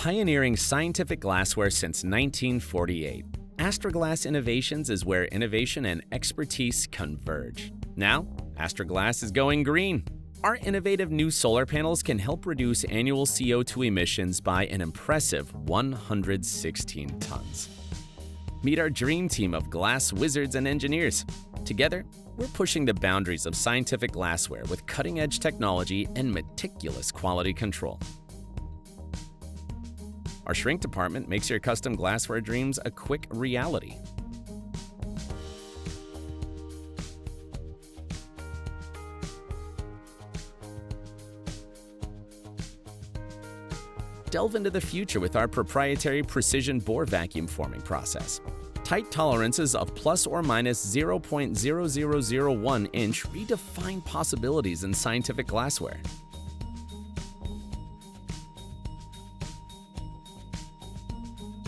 Pioneering scientific glassware since 1948, Astraglass Innovations is where innovation and expertise converge. Now, Astraglass is going green. Our innovative new solar panels can help reduce annual CO2 emissions by an impressive 116 tons. Meet our dream team of glass wizards and engineers. Together, we're pushing the boundaries of scientific glassware with cutting-edge technology and meticulous quality control. Our shrink department makes your custom glassware dreams a quick reality. Delve into the future with our proprietary precision bore vacuum forming process. Tight tolerances of plus or minus 0.0001 inch redefine possibilities in scientific glassware.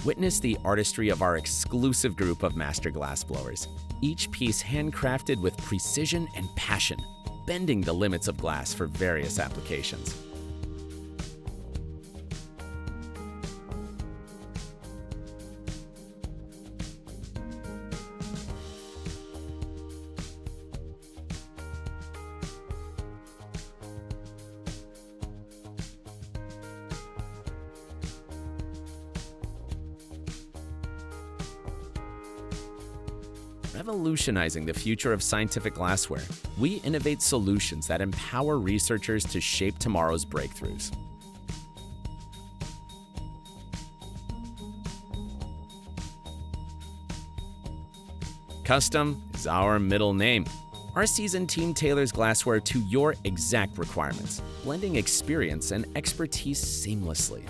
Witness the artistry of our exclusive group of master glass blowers, each piece handcrafted with precision and passion, bending the limits of glass for various applications. Revolutionizing the future of scientific glassware, we innovate solutions that empower researchers to shape tomorrow's breakthroughs. Custom is our middle name. Our seasoned team tailors glassware to your exact requirements, blending experience and expertise seamlessly.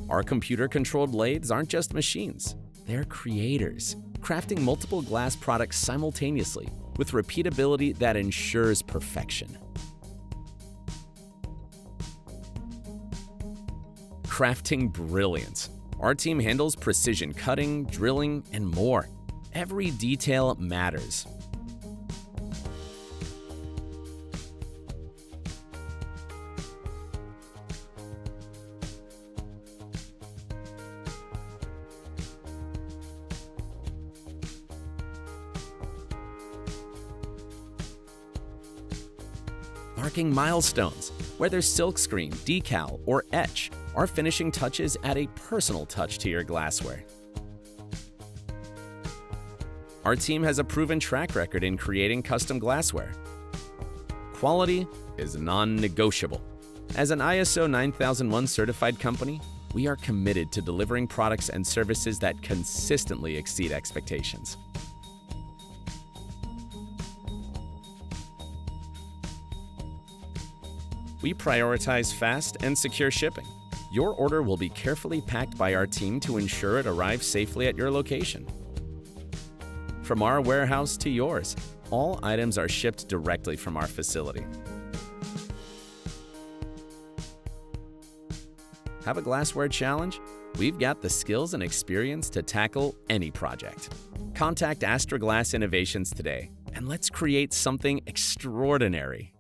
Our computer-controlled lathes aren't just machines, they're creators, crafting multiple glass products simultaneously with repeatability that ensures perfection. Crafting brilliance. Our team handles precision cutting, drilling, and more. Every detail matters. Marking milestones, whether silkscreen, decal, or etch, our finishing touches add a personal touch to your glassware. Our team has a proven track record in creating custom glassware. Quality is non-negotiable. As an ISO 9001 certified company, we are committed to delivering products and services that consistently exceed expectations. We prioritize fast and secure shipping. Your order will be carefully packed by our team to ensure it arrives safely at your location. From our warehouse to yours, all items are shipped directly from our facility. Have a glassware challenge? We've got the skills and experience to tackle any project. Contact Astraglass Innovations today, and let's create something extraordinary.